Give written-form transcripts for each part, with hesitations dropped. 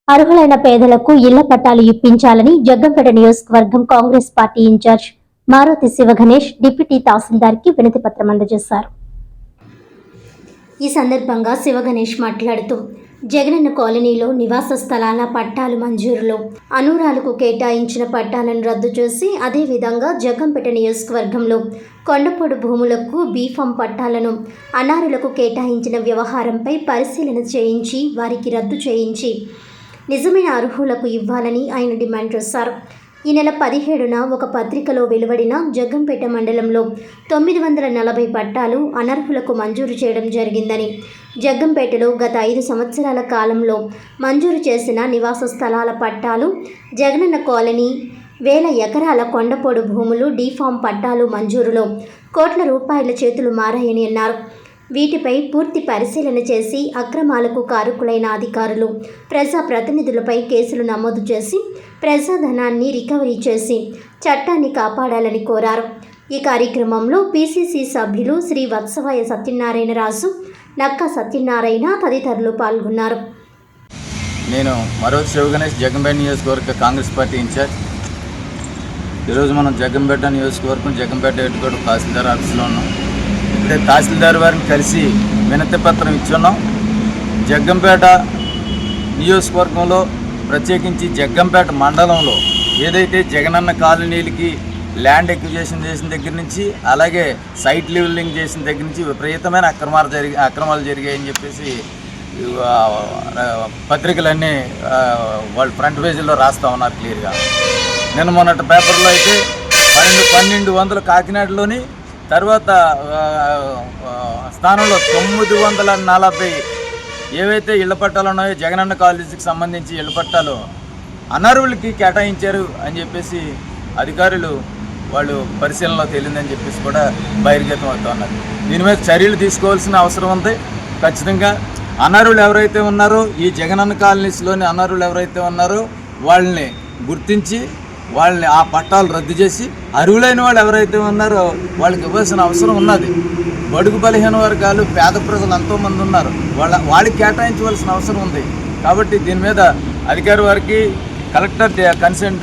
అర్హులైన పేదలకు ఇళ్ల పట్టాలు ఇప్పించాలని జగ్గంపేట నియోజకవర్గం Congress party in charge Maruti Sivaganesh deputy తహసీల్దార్కి వినతి పత్రం అందజేశారు. ఈ సందర్భంగా శివగణేష్ మాట్లాడుతూ జగనన్న కాలనీలో నివాస స్థలాల పట్టాలు మంజూరులో అనూరాలకు కేటాయించిన పట్టాలను రద్దు చేసి అదేవిధంగా జగ్గంపేట నియోజకవర్గంలో కొండపోడు భూములకు బీఫామ్ పట్టాలను అనారులకు కేటాయించిన వ్యవహారంపై పరిశీలన చేయించి వారికి రద్దు చేయించి నిజమైన అర్హులకు ఇవ్వాలని ఆయన డిమాండ్ చేశారు. ఈ నెల 17న ఒక పత్రికలో వెలువడిన జగ్గంపేట మండలంలో 940 పట్టాలు అనర్హులకు మంజూరు చేయడం జరిగిందని, జగ్గంపేటలో గత 5 సంవత్సరాల కాలంలో మంజూరు చేసిన నివాస స్థలాల పట్టాలు, జగనన్న కాలనీ 1000 ఎకరాల కొండపోడు భూములు డీఫామ్ పట్టాలు మంజూరులో కోట్ల రూపాయల చేతులు మారాయని అన్నారు. వీటిపై పూర్తి పరిశీలన చేసి అక్రమాలకు కారకులైన అధికారులు, ప్రజాప్రతినిధులపై కేసులు నమోదు చేసి ప్రజాధనాన్ని రికవరీ చేసి చట్టాన్ని కాపాడాలని కోరారు. ఈ కార్యక్రమంలో పిసిసి సభ్యులు శ్రీ వత్సవాయ సత్యనారాయణ రాజు, నక్క సత్యనారాయణ తదితరులు పాల్గొన్నారు. నేను మారుతి శివగణేష్, జగ్గంపేట నియోజకవర్గ కాంగ్రెస్ పార్టీ ఇన్ఛార్జ్. ఈరోజు మనం జగ్గంపేట నియోజకవర్గం జగ్గంపేట హెడ్ తహసీల్దార్ ఆఫీస్లో ఉన్నాం. ఇప్పుడే తహసీల్దార్ వారిని కలిసి వినతి పత్రం ఇచ్చున్నాం. జగ్గంపేట నియోజకవర్గంలో ప్రత్యేకించి జగ్గంపేట మండలంలో ఏదైతే జగనన్న కాలనీలకి ల్యాండ్ ఎక్విజేషన్ చేసిన దగ్గర నుంచి, అలాగే సైట్ లెవెలింగ్ చేసిన దగ్గర నుంచి విపరీతమైన అక్రమాలు జరిగాయని చెప్పేసి పత్రికలన్నీ వాళ్ళు ఫ్రంట్ పేజీలో రాస్తూ ఉన్నారు క్లియర్గా. నిన్న మొన్నటి పేపర్లో అయితే 1200 కాకినాడలోని, తర్వాత స్థానంలో 940 ఏవైతే ఇళ్ల పట్టాలు ఉన్నాయో జగనన్న కాలేజీకి సంబంధించి ఇళ్ల పట్టాలు అనర్హులకి కేటాయించారు అని చెప్పేసి అధికారులు వాళ్ళు పరిశీలనలో తేలిందని చెప్పేసి కూడా బహిర్గతం అవుతున్నారు. దీని మీద చర్యలు తీసుకోవాల్సిన అవసరం ఉంది. ఖచ్చితంగా అనర్హులు ఎవరైతే ఉన్నారో, ఈ జగనన్న కాలనీస్లోని అనర్హులు ఎవరైతే ఉన్నారో వాళ్ళని గుర్తించి వాళ్ళని ఆ పట్టాలు రద్దు చేసి అర్హులైన వాళ్ళు ఎవరైతే ఉన్నారో వాళ్ళకి ఇవ్వాల్సిన అవసరం ఉన్నది. బడుగు బలహీన వర్గాలు, పేద ప్రజలు ఎంతోమంది ఉన్నారు, వాళ్ళకి కేటాయించవలసిన అవసరం ఉంది. కాబట్టి దీని మీద అధికారి వారికి, కలెక్టర్ కన్సర్న్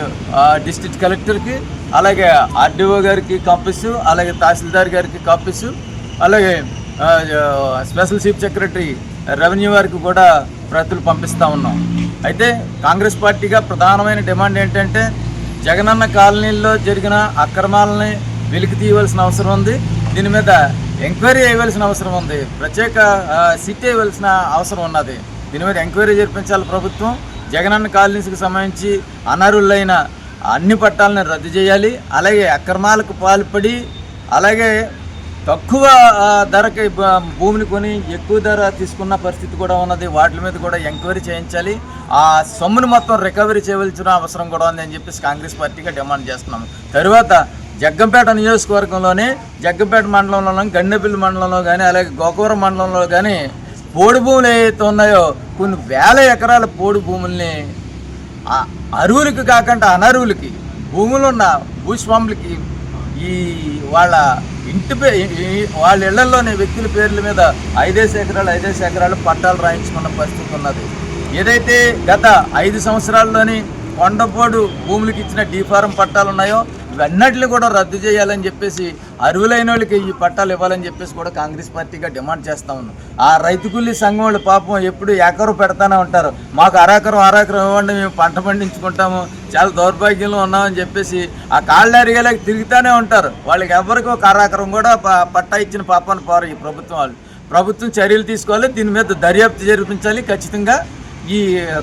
డిస్ట్రిక్ట్ కలెక్టర్కి, అలాగే ఆర్డీఓ గారికి కాపీస్, అలాగే తహసీల్దార్ గారికి కాపీస్, అలాగే స్పెషల్ చీఫ్ సెక్రటరీ రెవెన్యూ వారికి కూడా ప్రతులు పంపిస్తూ ఉన్నాం. అయితే కాంగ్రెస్ పార్టీగా ప్రధానమైన డిమాండ్ ఏంటంటే జగనన్న కాలనీల్లో జరిగిన అక్రమాలని వెలికి తీయవలసిన అవసరం ఉంది. దీని మీద ఎంక్వైరీ చేయవలసిన అవసరం ఉంది. ప్రత్యేక సిట్ వేయవలసిన అవసరం ఉన్నది. దీని మీద ఎంక్వైరీ జరిపించాలి ప్రభుత్వం. జగనన్న కాలనీస్కి సంబంధించి అనర్హులైన అన్ని పట్టాలను రద్దు చేయాలి. అలాగే అక్రమాలకు పాల్పడి, అలాగే తక్కువ ధరకి భూమిని కొని ఎక్కువ ధర తీసుకున్న పరిస్థితి కూడా ఉన్నది. వాటి మీద కూడా ఎంక్వైరీ చేయించాలి. ఆ సొమ్మును మొత్తం రికవరీ చేయవలసిన అవసరం కూడా ఉంది అని చెప్పేసి కాంగ్రెస్ పార్టీగా డిమాండ్ చేస్తున్నాము. తరువాత జగ్గంపేట నియోజకవర్గంలోనే, జగ్గంపేట మండలంలో, గండెపల్లి మండలంలో కానీ, అలాగే గోకవరం మండలంలో కానీ పోడు భూములు ఏవైతే ఉన్నాయో కొన్ని వేల ఎకరాల పోడు భూముల్ని అర్హులకి కాకుండా అనర్హులకి, భూములున్న భూస్వాములకి, ఈ వాళ్ళ వాళ్ళ ఇళ్లలోని వ్యక్తుల పేర్ల మీద 5 ఎకరాలు పట్టాలు రాయించుకున్న పరిస్థితి ఉన్నది. ఏదైతే గత 5 సంవత్సరాల్లోని కొండపోడు భూములకి ఇచ్చిన డీఫారం పట్టాలు ఉన్నాయో ఇవన్నిటిని కూడా రద్దు చేయాలని చెప్పేసి అర్హులైన వాళ్ళకి ఈ పట్టాలు ఇవ్వాలని చెప్పేసి కూడా కాంగ్రెస్ పార్టీగా డిమాండ్ చేస్తూ ఉన్నాం. ఆ రైతు కూలీ సంఘం వాళ్ళు పాపం ఎప్పుడు ఎకరం పెడతానే ఉంటారు. మాకు అరాకరం ఇవ్వండి, మేము పంట పండించుకుంటాము, చాలా దౌర్భాగ్యంలో ఉన్నామని చెప్పేసి ఆ కాళ్ళారిగేలాగా తిరుగుతూనే ఉంటారు. వాళ్ళకి ఎవరికి ఒక అరాకరం కూడా పట్టా ఇచ్చిన పాపాన్ని పోరు ఈ ప్రభుత్వం వాళ్ళు. ప్రభుత్వం చర్యలు తీసుకోవాలి. దీని మీద దర్యాప్తు జరిపించాలి. ఖచ్చితంగా ఈ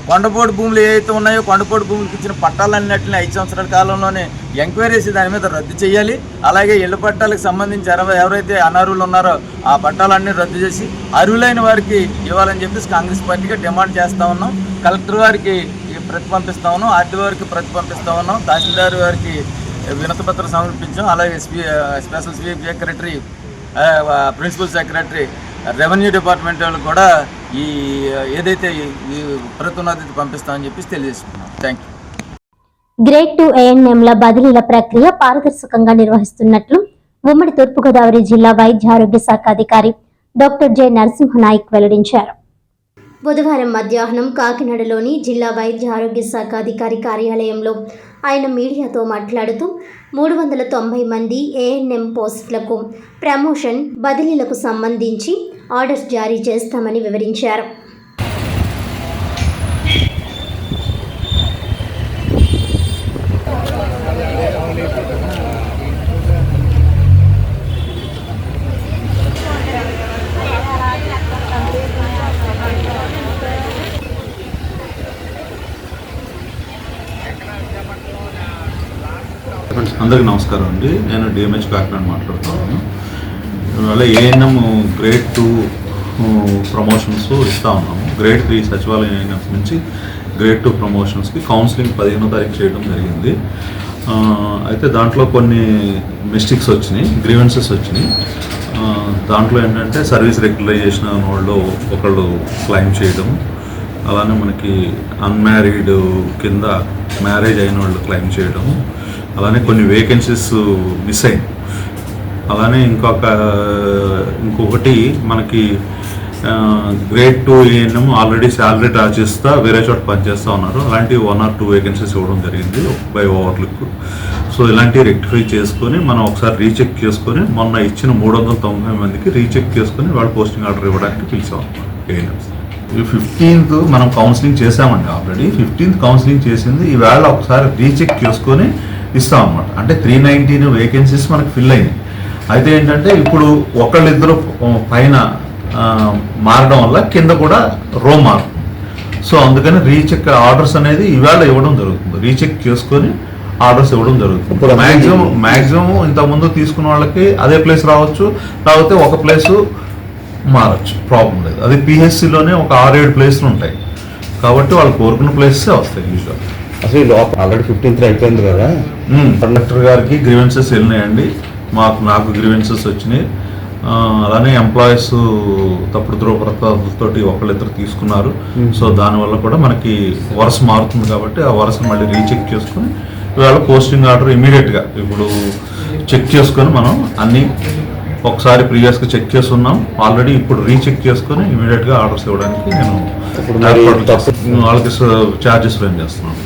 కొండపోడు భూములు ఏవైతే ఉన్నాయో కొండపోడు భూములకు ఇచ్చిన పట్టాలన్నింటినీ 5 సంవత్సరాల కాలంలోనే ఎంక్వైరీ చేసి దాని మీద రద్దు చేయాలి. అలాగే ఇళ్ల పట్టాలకు సంబంధించి ఎవరైతే అనర్హులు ఉన్నారో ఆ పట్టాలన్నీ రద్దు చేసి అర్హులైన వారికి ఇవ్వాలని చెప్పేసి కాంగ్రెస్ పార్టీగా డిమాండ్ చేస్తూ ఉన్నాం. కలెక్టర్ వారికి ప్రతిపంపిస్తూ ఉన్నాం, ఆర్డీఓ వారికి ప్రతిపంపిస్తూ ఉన్నాం, తహసీల్దార్ వారికి వినతి పత్రం సమర్పించాం. అలాగే special chief secretary, principal secretary, revenue department వాళ్ళు కూడా ఈ ఏదైతే ఈ ప్రతున్నది పంపిస్తామని చెప్పి తెలియజేసుకున్నాం. Thank you. గ్రేడ్ 2 ANMల బదిలీల ప్రక్రియ పారదర్శకంగా నిర్వహిస్తున్నట్లు ఉమ్మడి తూర్పుగోదావరి జిల్లా వైద్య ఆరోగ్య శాఖ అధికారి డాక్టర్ జె నరసింహనాయక్ వెల్లడించారు. బుధవారం మధ్యాహ్నం కాకినాడలోని జిల్లా వైద్య ఆరోగ్య శాఖ అధికారి కార్యాలయంలో ఆయన మీడియాతో మాట్లాడుతూ 390 మంది ఏఎన్ఎం పోస్టులకు ప్రమోషన్ బదిలీలకు సంబంధించి ఆర్డర్స్ జారీ చేస్తామని వివరించారు. అందరికీ నమస్కారం అండి. నేను డిఎంహెచ్ కాకినాడ మాట్లాడుతున్నాను. ఇవాళ ఏఎన్ఎం గ్రేడ్ 2 ప్రమోషన్స్ ఇస్తూ ఉన్నాము. గ్రేడ్ 3 సచివాలయం ఏఎన్ఎం నుంచి గ్రేడ్ 2 ప్రమోషన్స్కి కౌన్సిలింగ్ 15వ తారీఖు చేయడం జరిగింది. అయితే దాంట్లో కొన్ని మిస్టేక్స్ వచ్చినాయి, గ్రీవెన్సెస్ వచ్చినాయి. దాంట్లో ఏంటంటే సర్వీస్ రెగ్యులైజేషన్ వాళ్ళు ఒకళ్ళు క్లైమ్ చేయడం, అలానే మనకి అన్మ్యారీడ్ కింద మ్యారేజ్ అయిన వాళ్ళు క్లైమ్ చేయడం, అలానే కొన్ని వేకెన్సీస్ మిస్ అయింది. అలానే ఇంకొకటి మనకి grade 2 ANM already salary draw చేస్తా వేరే చోట పనిచేస్తూ ఉన్నారు. అలాంటి 1 or 2 వేకెన్సీస్ ఇవ్వడం జరిగింది బై ఓవర్లుక్. సో ఇలాంటివి రెక్టిఫై చేసుకొని మనం ఒకసారి రీచెక్ చేసుకొని మొన్న ఇచ్చిన 390 మందికి రీచెక్ చేసుకొని వాళ్ళు పోస్టింగ్ ఆర్డర్ ఇవ్వడానికి పిలిచాం ఏఎన్ఎంస్. 15th మనం కౌన్సిలింగ్ చేసామండి. ఆల్రెడీ 15th కౌన్సిలింగ్ చేసింది. ఈవేళ ఒకసారి రీచెక్ చేసుకొని ఇస్తాం అన్నమాట. అంటే 319 వేకెన్సీస్ మనకు ఫిల్ అయినాయి. అయితే ఏంటంటే ఇప్పుడు ఒకళ్ళిద్దరు పైన మారడం వల్ల కింద కూడా రో మారుతుంది. సో అందుకని రీచెక్ ఆర్డర్స్ అనేది ఈవేళ ఇవ్వడం జరుగుతుంది. రీచెక్ చేసుకొని ఆర్డర్స్ ఇవ్వడం జరుగుతుంది. మ్యాక్సిమం ఇంతకుముందు తీసుకున్న వాళ్ళకి అదే ప్లేస్ రావచ్చు, లేకపోతే ఒక ప్లేసు మారచ్చు, ప్రాబ్లం లేదు. అది పిహెచ్సిలోనే ఒక 6-7 ప్లేస్లు ఉంటాయి కాబట్టి వాళ్ళు కోరుకున్న ప్లేసెస్ వస్తాయి యూజువల్. అసలు ఆల్రెడీ 15th అయిపోయింది కదా. కండక్టర్ గారికి గ్రీవెన్సెస్ వెళ్ళినాయండి. నాకు గ్రీవెన్సెస్ వచ్చినాయి. అలానే ఎంప్లాయీస్ తప్పుడు ధ్రువపత్రాలతో ఒకళ్ళిద్దరు తీసుకున్నారు. సో దానివల్ల కూడా మనకి వరుస మారుతుంది కాబట్టి ఆ వరుసను మళ్ళీ రీచెక్ చేసుకొని ఇవాళ పోస్టింగ్ ఆర్డర్ ఇమీడియట్గా ఇప్పుడు చెక్ చేసుకొని మనం అన్నీ ఒకసారి ప్రీవియస్గా చెక్ చేస్తున్నాం. ఆల్రెడీ ఇప్పుడు రీచెక్ చేసుకొని ఇమీడియట్గా ఆర్డర్స్ ఇవ్వడానికి నేను వాళ్ళకి ఛార్జెస్ రన్ చేస్తున్నాను.